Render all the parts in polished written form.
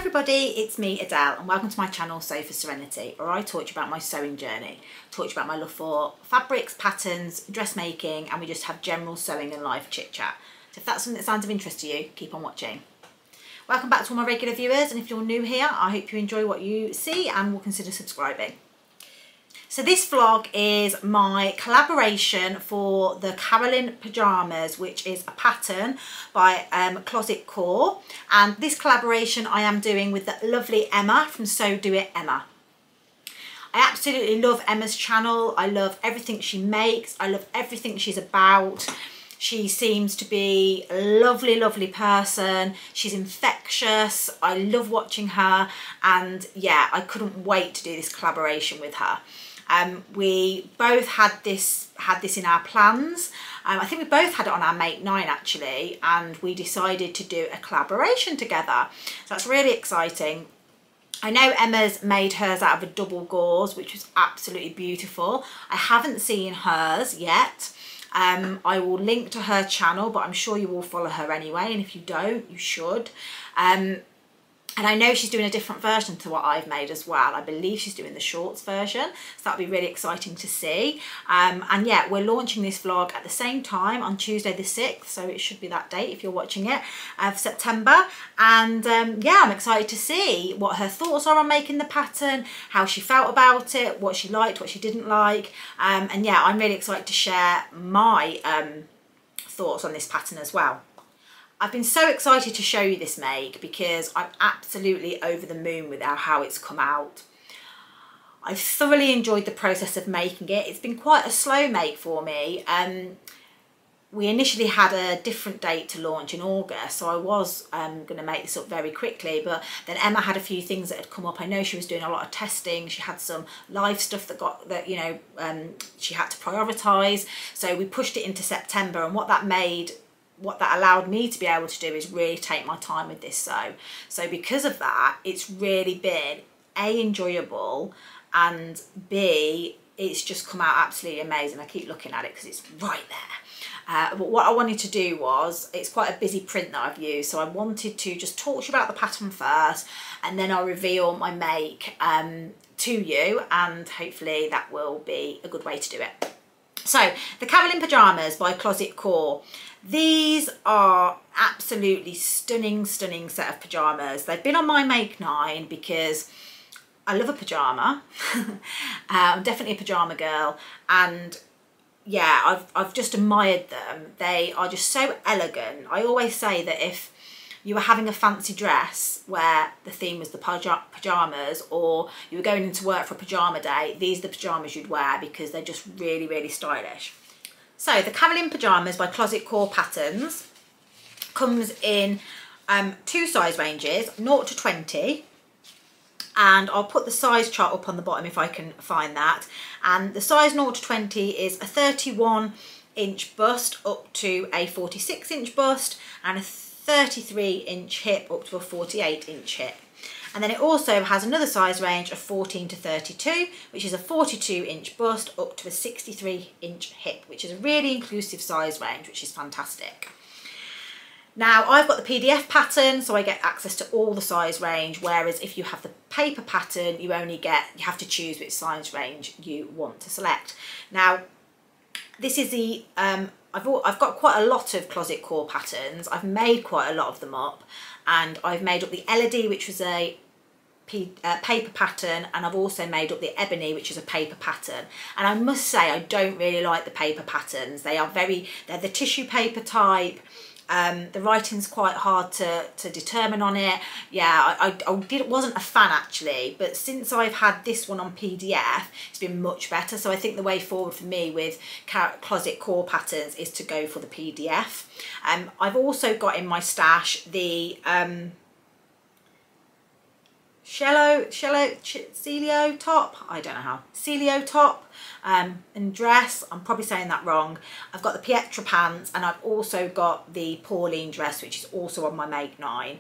everybody, it's me Adele and welcome to my channel Sew for Serenity, where I talk about my sewing journey, talk about my love for fabrics, patterns, dressmaking, and we just have general sewing and life chit chat. So if that's something that sounds of interest to you, keep on watching. Welcome back to all my regular viewers, and if you're new here, I hope you enjoy what you see and will consider subscribing. So this vlog is my collaboration for the Carolyn pyjamas, which is a pattern by Closet Core, and this collaboration I am doing with the lovely Emma from Sew Do It Emma. I absolutely love Emma's channel. I love everything she makes. I love everything she's about. She seems to be a lovely, lovely person. She's infectious. I love watching her, and yeah, I couldn't wait to do this collaboration with her. We both had this in our plans. I think we both had it on our Make 9 actually, and we decided to do a collaboration together. So that's really exciting. I know Emma's made hers out of a double gauze, which was absolutely beautiful. I haven't seen hers yet. I will link to her channel, but I'm sure you will follow her anyway, and if you don't, you should. And I know she's doing a different version to what I've made as well. I believe she's doing the shorts version, so that'll be really exciting to see. And yeah, we're launching this vlog at the same time on Tuesday the 6th, so it should be that date if you're watching it, of September. And yeah, I'm excited to see what her thoughts are on making the pattern, how she felt about it, what she liked, what she didn't like. And yeah, I'm really excited to share my thoughts on this pattern as well. I've been so excited to show you this make because I'm absolutely over the moon with how it's come out. I've thoroughly enjoyed the process of making it. It's been quite a slow make for me. We initially had a different date to launch in August, so I was going to make this up very quickly, but then Emma had a few things that had come up. I know she was doing a lot of testing. She had some live stuff that she had to prioritise, so we pushed it into September, and what that allowed me to be able to do is really take my time with this sew. So because of that, it's really been A, enjoyable, and B, it's just come out absolutely amazing. I keep looking at it because it's right there. But what I wanted to do was, it's quite a busy print that I've used, so I wanted to just talk to you about the pattern first, and then I'll reveal my make to you, and hopefully that will be a good way to do it. So the Carolyn pyjamas by Closet Core. These are absolutely stunning, stunning set of pyjamas. They've been on my Make 9 because I love a pyjama. I'm definitely a pyjama girl, and yeah, I've just admired them. They are just so elegant. I always say that if you were having a fancy dress where the theme was the pyjamas, or you were going into work for a pyjama day, these are the pyjamas you'd wear because they're just really, really stylish. So the Carolyn pyjamas by Closet Core Patterns comes in two size ranges, 0 to 20. And I'll put the size chart up on the bottom if I can find that. And the size 0 to 20 is a 31-inch bust up to a 46-inch bust, and a 33-inch hip up to a 48-inch hip. And then it also has another size range of 14 to 32, which is a 42-inch bust up to a 63-inch hip, which is a really inclusive size range, which is fantastic. Now, I've got the PDF pattern, so I get access to all the size range, whereas if you have the paper pattern, you have to choose which size range you want to select. Now, this is the, I've got quite a lot of Closet Core patterns. I've made quite a lot of them up, and I've made up the Elodie, which was a paper pattern, and I've also made up the Ebony, which is a paper pattern. And I must say, I don't really like the paper patterns. They're the tissue paper type. The writing's quite hard to determine on it. Yeah, I wasn't a fan actually, but since I've had this one on PDF, it's been much better. So I think the way forward for me with Closet Core patterns is to go for the PDF. I've also got in my stash the Celio top, I don't know how, Celio top and dress, I'm probably saying that wrong. I've got the Pietra pants, and I've also got the Pauline dress, which is also on my Make 9.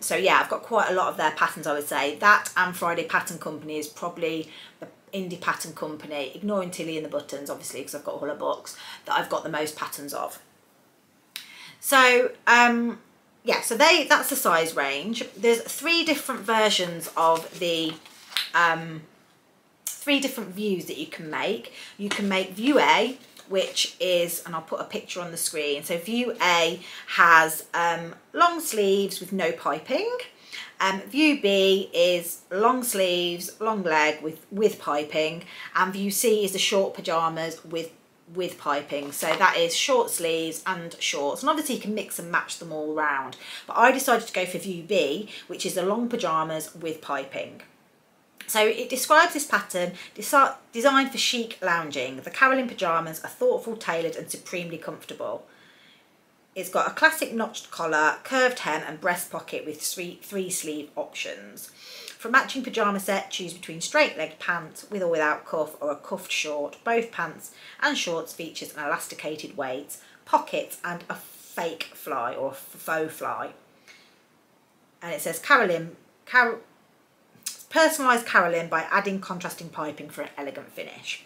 So yeah, I've got quite a lot of their patterns, I would say. That and Friday Pattern Company is probably the indie pattern company, ignoring Tilly and the Buttons obviously because I've got all her books, that I've got the most patterns of. So yeah, so that's the size range. There's 3 different versions of the 3 different views that you can make. You can make view A, which is, and I'll put a picture on the screen. So view A has long sleeves with no piping. View B is long sleeves, long leg with piping, and view C is the short pyjamas with piping. So that is short sleeves and shorts, and obviously you can mix and match them all round, but I decided to go for view B, which is the long pyjamas with piping. So it describes this pattern, designed for chic lounging. The Carolyn pyjamas are thoughtful, tailored and supremely comfortable. It's got a classic notched collar, curved hem and breast pocket with 3 sleeve options. For a matching pyjama set, choose between straight leg pants with or without cuff or a cuffed short. Both pants and shorts features an elasticated waist, pockets and a fake fly or faux fly. And it says personalised Carolyn by adding contrasting piping for an elegant finish.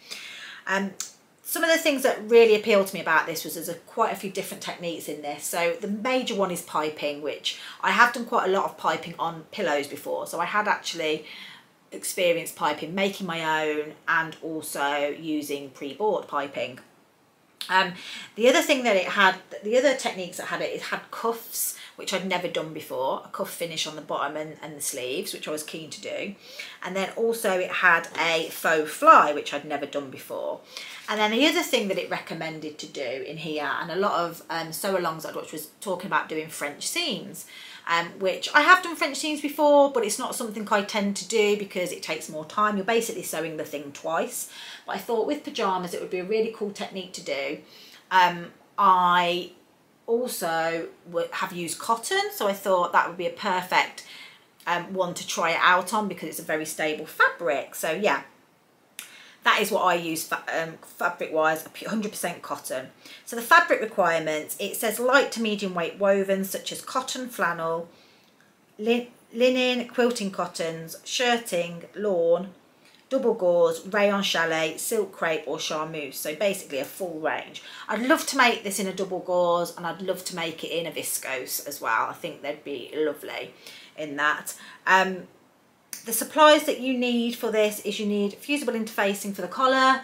Some of the things that really appealed to me about this was there's quite a few different techniques in this. So the major one is piping, which I have done quite a lot of piping on pillows before. So I had actually experienced piping, making my own and also using pre-bought piping. The other thing that it had, the other techniques that had it had cuffs, which I'd never done before, a cuff finish on the bottom and the sleeves, which I was keen to do. And then also it had a faux fly, which I'd never done before. And then the other thing that it recommended to do in here, and a lot of sew-alongs I'd watched, was talking about doing French seams, which I have done French seams before, but it's not something I tend to do because it takes more time. You're basically sewing the thing twice. But I thought with pyjamas it would be a really cool technique to do. I also have used cotton, so I thought that would be a perfect one to try it out on because it's a very stable fabric. So yeah, that is what I use fabric wise, 100% cotton. So the fabric requirements, it says light to medium weight wovens such as cotton, flannel, linen, quilting cottons, shirting, lawn, double gauze, rayon chalet, silk crepe or charmeuse. So basically a full range. I'd love to make this in a double gauze and I'd love to make it in a viscose as well. I think they'd be lovely in that. The supplies that you need for this is you need fusible interfacing for the collar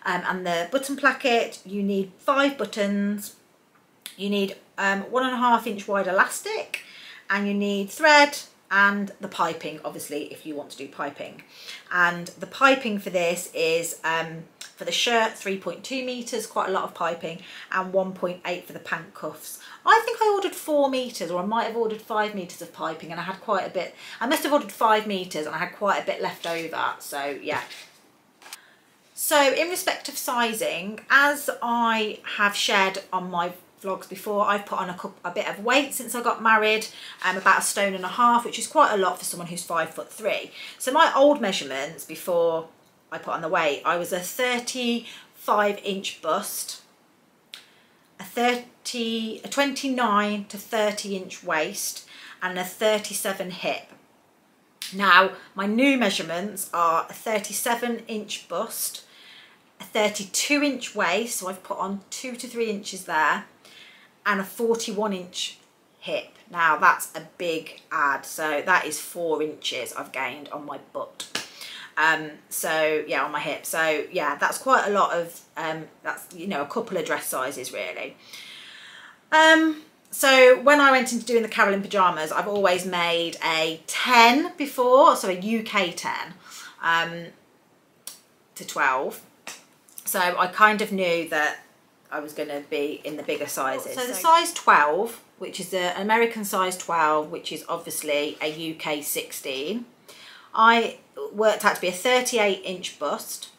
and the button placket. You need 5 buttons. You need 1.5 inch wide elastic, and you need thread and the piping, obviously, if you want to do piping. And the piping for this is for the shirt 3.2 meters, quite a lot of piping, and 1.8 for the pant cuffs. I think I ordered 4 meters, or I might have ordered 5 meters of piping, and I had quite a bit. I must have ordered 5 meters and I had quite a bit left over, so yeah. So in respect of sizing, as I have shared on my vlogs before, I've put on a bit of weight since I got married, about 1.5 stone, which is quite a lot for someone who's 5'3". So my old measurements before I put on the weight, I was a 35 inch bust, a 29 to 30 inch waist, and a 37 hip. Now my new measurements are a 37 inch bust, a 32 inch waist, so I've put on 2 to 3 inches there, and a 41 inch hip. Now that's a big add, so that is 4 inches I've gained on my butt. So yeah, on my hip. So yeah, that's quite a lot of, that's, you know, a couple of dress sizes really. So when I went into doing the Carolyn pyjamas, I've always made a 10 before, so a UK 10 to 12. So I kind of knew that I was going to be in the bigger sizes. So the size 12, which is an American size 12, which is obviously a UK 16, I worked out to be a 38 inch bust,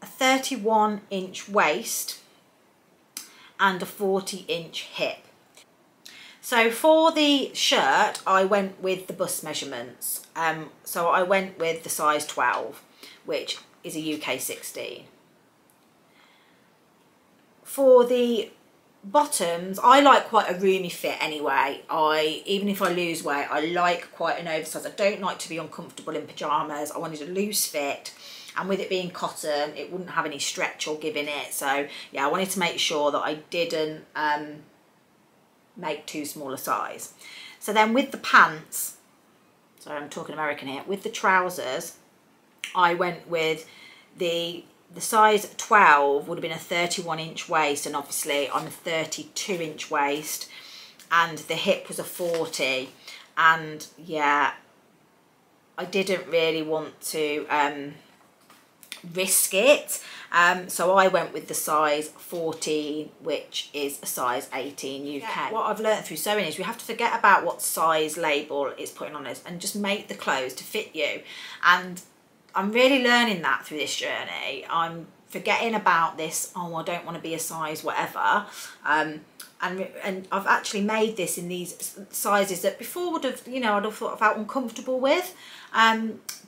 a 31 inch waist, and a 40 inch hip. So for the shirt, I went with the bust measurements. So I went with the size 12, which is a UK 16. For the bottoms, I like quite a roomy fit anyway. Even if I lose weight, I like quite an oversized. I don't like to be uncomfortable in pyjamas. I wanted a loose fit, and with it being cotton, it wouldn't have any stretch or give in it. So yeah, I wanted to make sure that I didn't make too small a size. So then with the pants, sorry, I'm talking American here, with the trousers, I went with the size 12 would have been a 31-inch waist, and obviously I'm a 32-inch waist, and the hip was a 40, and yeah, I didn't really want to risk it, so I went with the size 14, which is a size 18 UK. Yeah. What I've learned through sewing is we have to forget about what size label it's putting on us and just make the clothes to fit you, and I'm really learning that through this journey. I'm forgetting about this, oh, I don't want to be a size whatever, and I've actually made this in these sizes that before would have, you know, I'd have thought I felt uncomfortable with,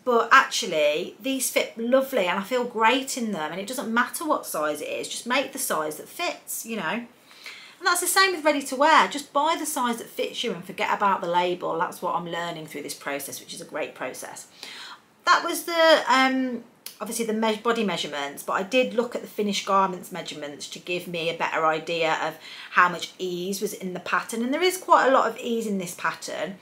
but actually these fit lovely and I feel great in them, and it doesn't matter what size it is, just make the size that fits, you know. And that's the same with ready to wear, just buy the size that fits you and forget about the label. That's what I'm learning through this process, which is a great process. That was the obviously the body measurements, but I did look at the finished garments measurements to give me a better idea of how much ease was in the pattern, and there is quite a lot of ease in this pattern,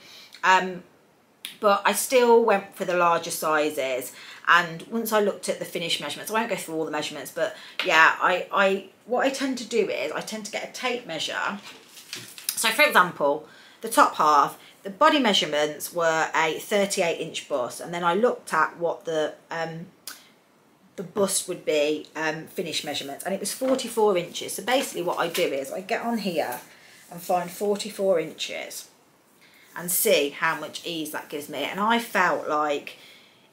but I still went for the larger sizes. And once I looked at the finished measurements, I won't go through all the measurements, but yeah, what I tend to do is I tend to get a tape measure. So for example, the top half, the body measurements were a 38-inch bust, and then I looked at what the bust would be, finished measurements, and it was 44 inches. So basically what I do is I get on here and find 44 inches and see how much ease that gives me. And I felt like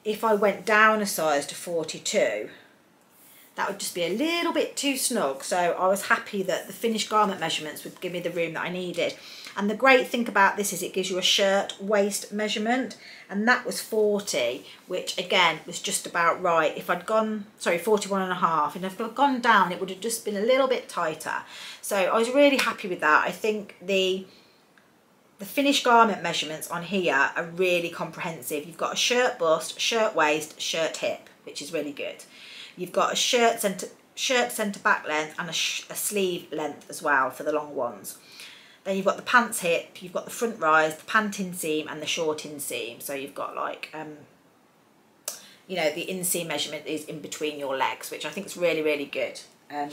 if I went down a size to 42, that would just be a little bit too snug. So I was happy that the finished garment measurements would give me the room that I needed. And the great thing about this is it gives you a shirt waist measurement, and that was 40, which again was just about right. If I'd gone, sorry, 41.5, and if I'd gone down, it would have just been a little bit tighter. So I was really happy with that. I think the finished garment measurements on here are really comprehensive. You've got a shirt bust, shirt waist, shirt hip, which is really good. You've got a shirt centre back length and a sleeve length as well for the long ones. Then you've got the pants hip, you've got the front rise, the pant inseam and the short inseam. So you've got like, you know, the inseam measurement is in between your legs, which I think is really, really good. And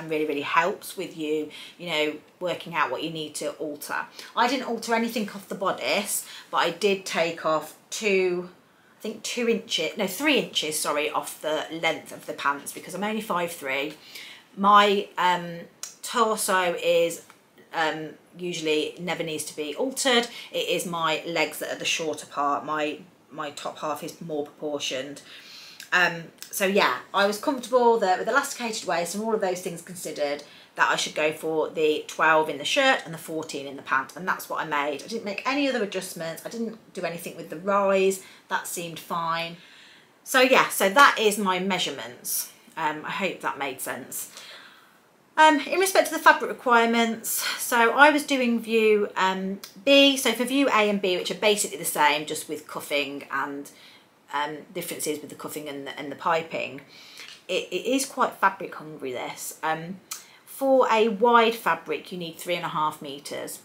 really, really helps with you, you know, working out what you need to alter. I didn't alter anything off the bodice, but I did take off 3 inches, sorry, off the length of the pants, because I'm only 5'3". My torso is usually never needs to be altered. It is my legs that are the shorter part. My top half is more proportioned. So yeah, I was comfortable that with elasticated waist and all of those things considered, that I should go for the 12 in the shirt and the 14 in the pant, and that's what I made. I didn't make any other adjustments. I didn't do anything with the rise. That seemed fine. So yeah, so that is my measurements. I hope that made sense. In respect to the fabric requirements, so I was doing view B. So for view A and B, which are basically the same, just with cuffing and differences with the cuffing and the piping, it is quite fabric hungry, this. For a wide fabric, you need 3.5 meters.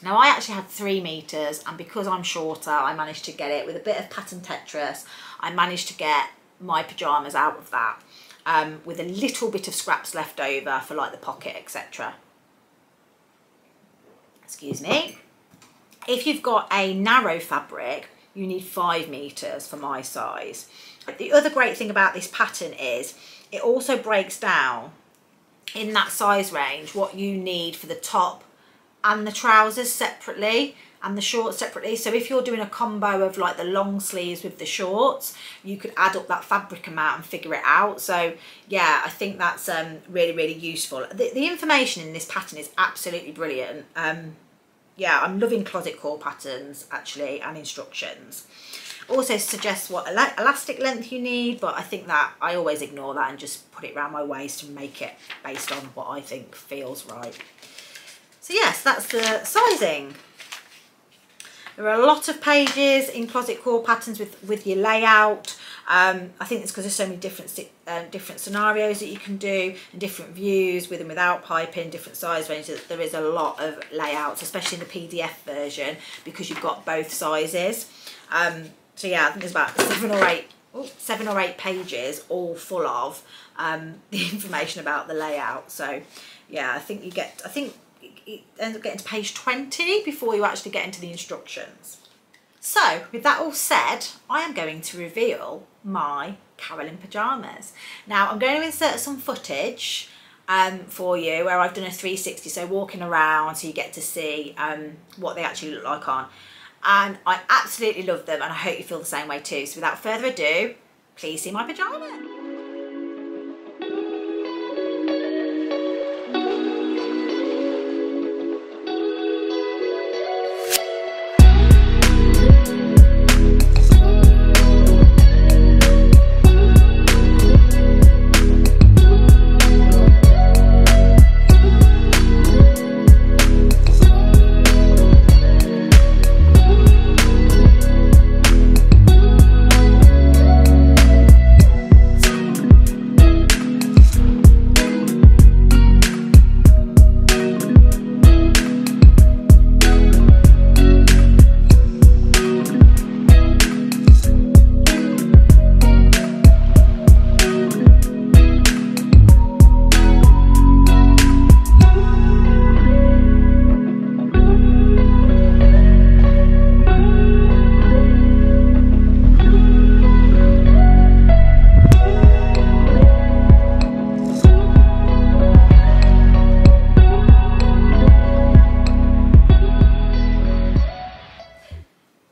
Now I actually had 3 meters, and because I'm shorter, I managed to get it with a bit of pattern Tetris. I managed to get my pajamas out of that, with a little bit of scraps left over for like the pocket, etc. Excuse me. If you've got a narrow fabric, you need 5 meters for my size. The other great thing about this pattern is it also breaks down in that size range what you need for the top and the trousers separately and the shorts separately. So if you're doing a combo of like the long sleeves with the shorts, you could add up that fabric amount and figure it out. So yeah, I think that's really, really useful. The information in this pattern is absolutely brilliant. Yeah, I'm loving closet core patterns actually, and instructions. Also suggests what elastic length you need, but I think that I always ignore that and just put it around my waist and make it based on what I think feels right. So yes, that's the sizing. There are a lot of pages in closet core patterns with your layout. I think it's because there's so many different scenarios that you can do, and different views with and without piping, different size ranges. There is a lot of layouts, especially in the PDF version, because you've got both sizes. So yeah, I think there's about 7 or 8 pages all full of the information about the layout. So yeah, I think it ends up getting to page 20 before you actually get into the instructions. So with that all said, I am going to reveal my Carolyn pyjamas. Now I'm going to insert some footage for you where I've done a 360, so walking around, so you get to see what they actually look like on. And I absolutely love them, and I hope you feel the same way too. So without further ado, please see my pyjamas.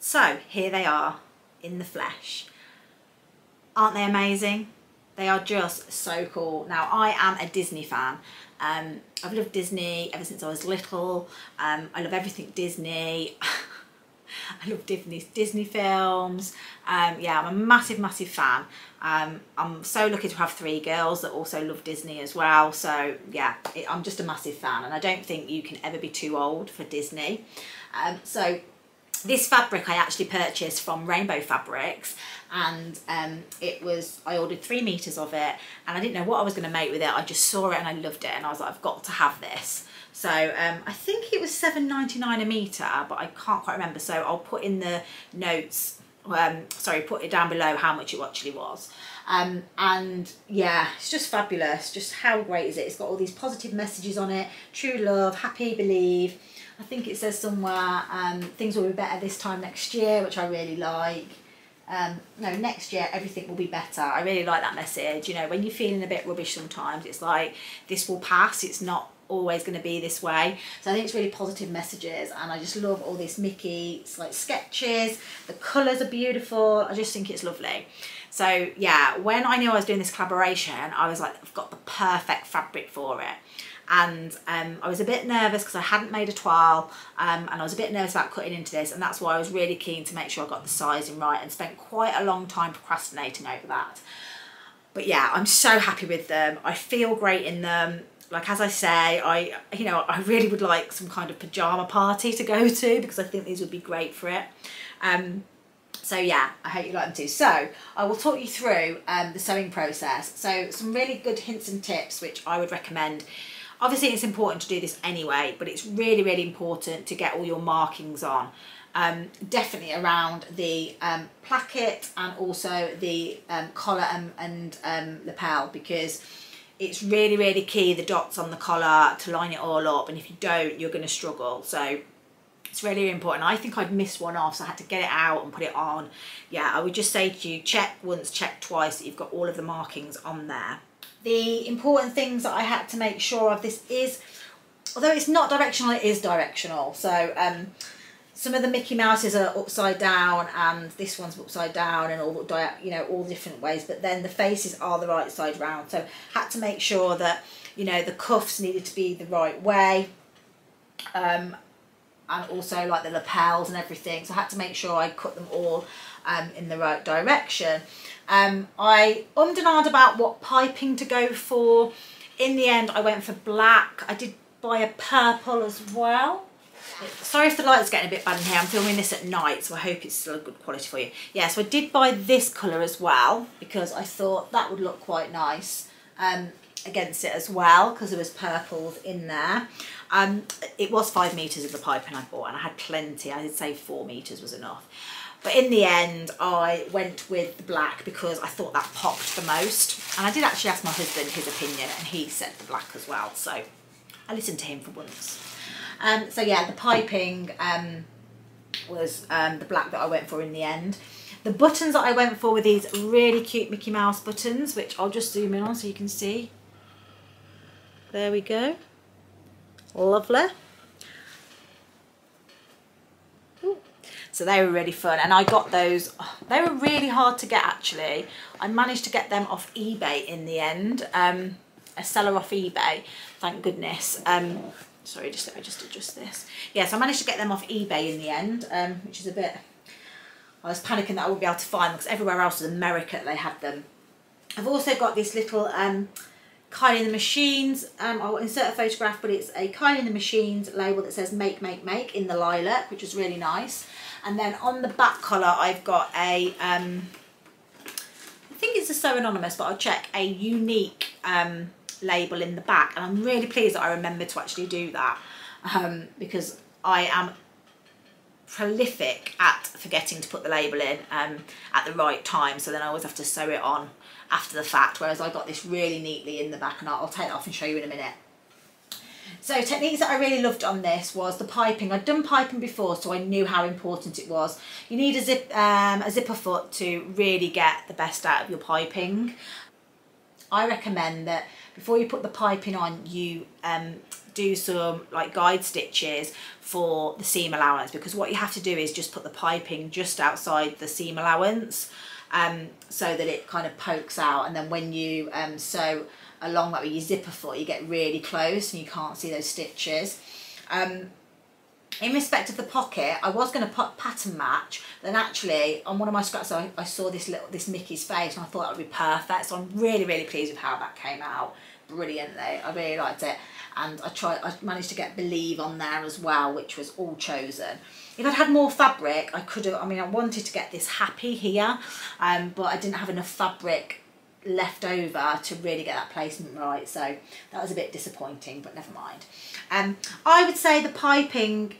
So here they are in the flesh. Aren't they amazing? They are just so cool. Now I am a Disney fan. I've loved Disney ever since I was little. I love everything Disney. I love Disney films. Yeah, I'm a massive fan. I'm so lucky to have 3 girls that also love Disney as well. So yeah, I'm just a massive fan, and I don't think you can ever be too old for Disney. So this fabric I actually purchased from Rainbow Fabrics, and I ordered 3 meters of it, and I didn't know what I was going to make with it. I just saw it and I loved it, and I was like, I've got to have this. So I think it was $7.99 a metre, but I can't quite remember. So I'll put in the notes, put it down below how much it actually was. And yeah, it's just fabulous. Just how great is it? It's got all these positive messages on it. True love, happy, believe. I think it says somewhere, things will be better this time next year, which I really like. No, next year everything will be better. I really like that message. You know, when you're feeling a bit rubbish sometimes, it's like, this will pass. It's not always going to be this way. So I think it's really positive messages, and I just love all this Mickey like sketches. The colours are beautiful. I just think it's lovely. So yeah, when I knew I was doing this collaboration, I was like, I've got the perfect fabric for it. And I was a bit nervous because I hadn't made a toile, and I was a bit nervous about cutting into this, and that's why I was really keen to make sure I got the sizing right, and spent quite a long time procrastinating over that. But yeah, I'm so happy with them. I feel great in them. Like, as I say, I really would like some kind of pyjama party to go to, because I think these would be great for it. So yeah, I hope you like them too. So I will talk you through the sewing process. So some really good hints and tips which I would recommend. Obviously it's important to do this anyway, but it's really important to get all your markings on. Definitely around the placket, and also the collar and lapel, because it's really key, the dots on the collar, to line it all up, and if you don't, you're going to struggle. So it's really important. I think I'd missed one off, so I had to get it out and put it on. Yeah, I would just say to you, check once, check twice that you've got all of the markings on there. The important things that I had to make sure of, this is, although it's not directional, it is directional. So some of the Mickey Mouses are upside down, and this one's upside down, and all different ways, but then the faces are the right side round. So had to make sure that, the cuffs needed to be the right way, and also like the lapels and everything. So I had to make sure I cut them all in the right direction. I ummed and ahed about what piping to go for. In the end, I went for black. I did buy a purple as well. Sorry if the light's getting a bit bad in here. I'm filming this at night, so I hope it's still a good quality for you. Yeah, so I did buy this colour as well because I thought that would look quite nice against it as well, because there was purples in there. It was 5 metres of the piping I bought, and I had plenty. I did say 4 metres was enough. But in the end, I went with the black because I thought that popped the most. And I did actually ask my husband his opinion, and he said the black as well. So I listened to him for once. So yeah, the piping was the black that I went for in the end. The buttons that I went for were these really cute Mickey Mouse buttons, which I'll just zoom in on so you can see. There we go. Lovely. Ooh. So they were really fun, and I got those. Oh, they were really hard to get actually. I managed to get them off eBay in the end. A seller off eBay, thank goodness. Sorry, let me just adjust this. Yes, I managed to get them off eBay in the end, which is a bit... I was panicking that I wouldn't be able to find them because everywhere else in America they had them. I've also got this little Kylie and the Machines. I'll insert a photograph, but it's a Kylie and the Machines label that says make, make, make in the lilac, which is really nice. And then on the back collar, I've got a, I think it's a So Anonymous, but I'll check, a unique label in the back, and I'm really pleased that I remembered to actually do that because I am prolific at forgetting to put the label in at the right time, so then I always have to sew it on after the fact, whereas I got this really neatly in the back, and I'll take it off and show you in a minute. So techniques that I really loved on this was the piping. I'd done piping before, so I knew how important it was. You need a zipper foot to really get the best out of your piping. I recommend that before you put the piping on, you do some like guide stitches for the seam allowance, because what you have to do is just put the piping just outside the seam allowance so that it kind of pokes out, and then when you sew along that with your zipper foot, you get really close and you can't see those stitches. In respect of the pocket, I was going to pattern match, then actually on one of my scraps I saw this Mickey's face, and I thought that would be perfect. So I'm really, really pleased with how that came out brilliantly. I really liked it, and I managed to get Believe on there as well, which was all chosen. If I'd had more fabric, I could have. I mean, I wanted to get this Happy here, but I didn't have enough fabric left over to really get that placement right, so that was a bit disappointing, but never mind. I would say the piping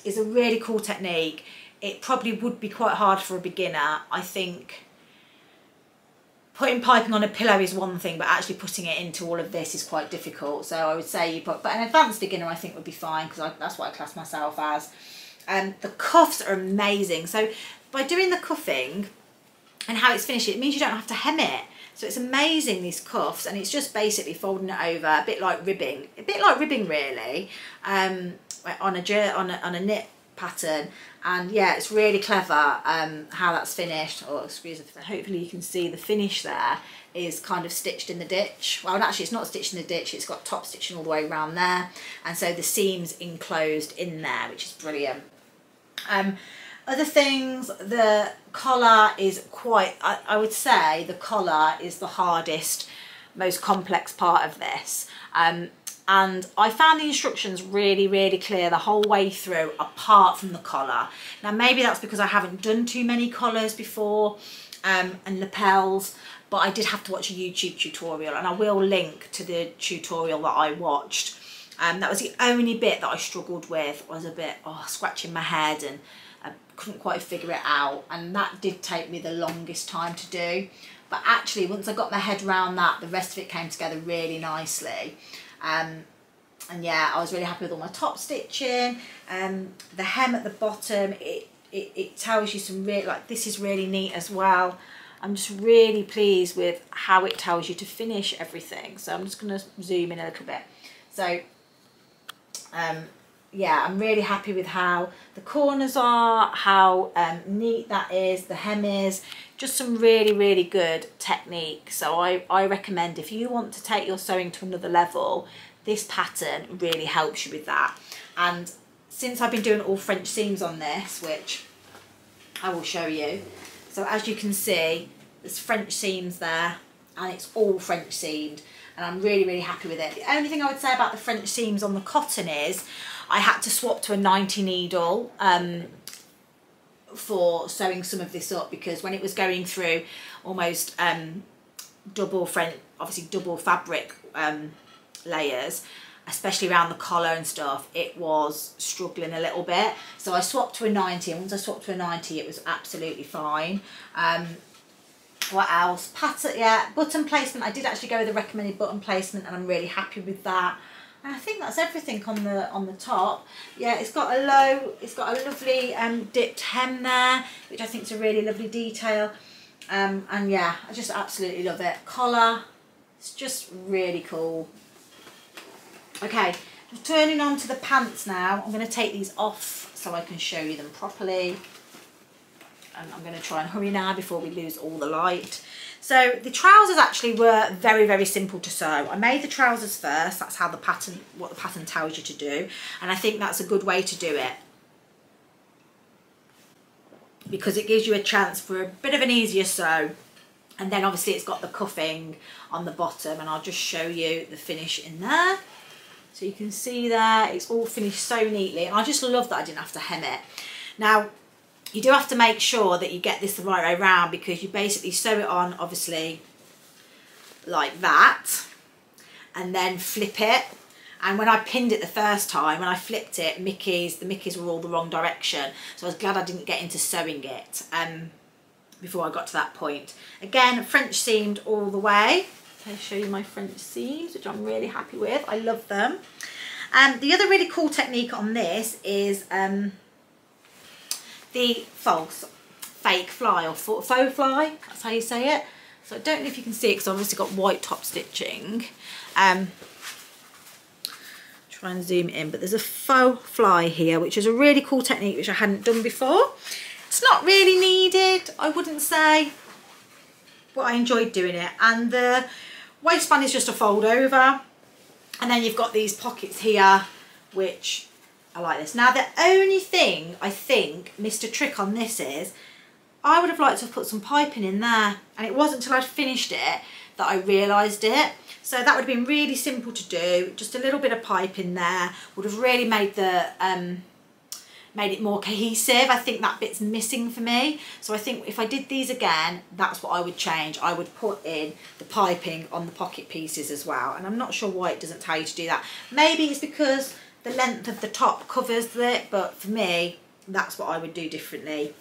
is a really cool technique. It probably would be quite hard for a beginner. I think putting piping on a pillow is one thing, but actually putting it into all of this is quite difficult. So I would say but an advanced beginner I think would be fine, because that's what I class myself as. The cuffs are amazing. So by doing the cuffing and how it's finished, it means you don't have to hem it. So it's amazing, these cuffs, and it's just basically folding it over, a bit like ribbing really, on a knit pattern. And yeah, it's really clever how that's finished. Oh, excuse me, hopefully you can see the finish there is kind of stitched in the ditch. Well, actually it's not stitched in the ditch, it's got top stitching all the way around there, and so the seam's enclosed in there, which is brilliant. Other things, the collar is quite, I would say the collar is the hardest, most complex part of this. And I found the instructions really, really clear the whole way through, apart from the collar. Now maybe that's because I haven't done too many collars before and lapels, but I did have to watch a YouTube tutorial, and I will link to the tutorial that I watched. That was the only bit that I struggled with, was a bit scratching my head, and I couldn't quite figure it out, and that did take me the longest time to do. But actually once I got my head around that, the rest of it came together really nicely. And yeah, I was really happy with all my top stitching. The hem at the bottom, it tells you some really, like, this is really neat as well. I'm just really pleased with how it tells you to finish everything. So I'm just going to zoom in a little bit. So yeah, I'm really happy with how the corners are, how neat that is, the hem is, just some really, really good technique. So I recommend, if you want to take your sewing to another level, this pattern really helps you with that. And since I've been doing all French seams on this, which I will show you, so as you can see, there's French seams there and it's all French seamed, and I'm really, really happy with it. The only thing I would say about the French seams on the cotton is I had to swap to a 90 needle for sewing some of this up, because when it was going through almost double fabric layers, especially around the collar and stuff, it was struggling a little bit. So I swapped to a 90, and once I swapped to a 90 it was absolutely fine. What else? Pattern, yeah, button placement. I did actually go with the recommended button placement, and I'm really happy with that. And I think that's everything on the top. Yeah, it's got a lovely dipped hem there, which I think is a really lovely detail. And yeah, I just absolutely love it. Collar, it's just really cool. Okay, turning on to the pants now. I'm going to take these off so I can show you them properly. And I'm going to try and hurry now before we lose all the light. So the trousers actually were very, very simple to sew. I made the trousers first. That's how what the pattern tells you to do. And I think that's a good way to do it, because it gives you a chance for a bit of an easier sew. And then obviously it's got the cuffing on the bottom, and I'll just show you the finish in there. So you can see there, it's all finished so neatly. And I just love that I didn't have to hem it. Now, you do have to make sure that you get this the right way around, because you basically sew it on, obviously, like that, and then flip it. And when I pinned it the first time, when I flipped it, the Mickeys were all the wrong direction. So I was glad I didn't get into sewing it before I got to that point. Again, French seamed all the way. I'll show you my French seams, which I'm really happy with. I love them. The other really cool technique on this is the fake fly, or faux fly, that's how you say it. So I don't know if you can see it, because I've obviously got white top stitching. Try and zoom in, but there's a faux fly here, which is a really cool technique which I hadn't done before. It's not really needed, I wouldn't say, but I enjoyed doing it. And the waistband is just a fold over, and then you've got these pockets here, which I like this. Now the only thing I think missed a trick on this is I would have liked to have put some piping in there, and it wasn't until I'd finished it that I realised it. So that would have been really simple to do. Just a little bit of pipe in there would have really made the made it more cohesive. I think that bit's missing for me. So I think if I did these again, that's what I would change. I would put in the piping on the pocket pieces as well. And I'm not sure why it doesn't tell you to do that. Maybe it's because the length of the top covers it, but for me, that's what I would do differently.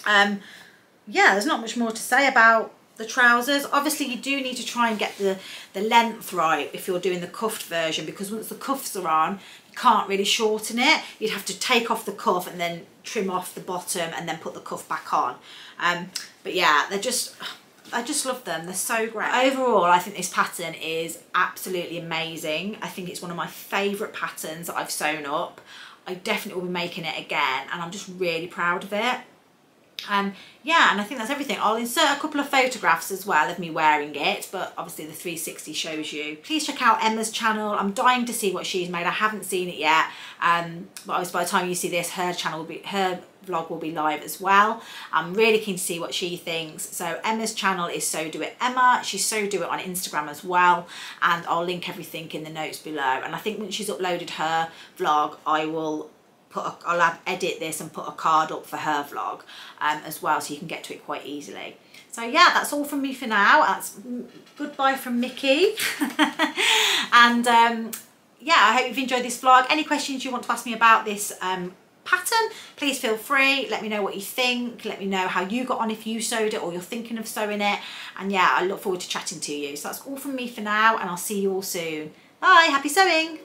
Yeah, there's not much more to say about the trousers. Obviously you do need to try and get the length right if you're doing the cuffed version, because once the cuffs are on, you can't really shorten it. You'd have to take off the cuff and then trim off the bottom and then put the cuff back on. But yeah, I just love them. They're so great. Overall, I think this pattern is absolutely amazing. I think it's one of my favourite patterns that I've sewn up. I definitely will be making it again, and I'm just really proud of it. Yeah, and I think that's everything. I'll insert a couple of photographs as well of me wearing it, but obviously the 360 shows you. Please check out Emma's channel. I'm dying to see what she's made. I haven't seen it yet, but obviously by the time you see this, her vlog will be live as well. I'm really keen to see what she thinks. So Emma's channel is So Do It Emma. She's So Do It on Instagram as well, and I'll link everything in the notes below. And I think once she's uploaded her vlog, I'll edit this and put a card up for her vlog as well, so you can get to it quite easily. So yeah, that's all from me for now. That's goodbye from Mickey. And yeah, I hope you've enjoyed this vlog. Any questions you want to ask me about this pattern, please feel free. Let me know what you think. Let me know how you got on if you sewed it or you're thinking of sewing it. And yeah, I look forward to chatting to you. So that's all from me for now, and I'll see you all soon. Bye, happy sewing.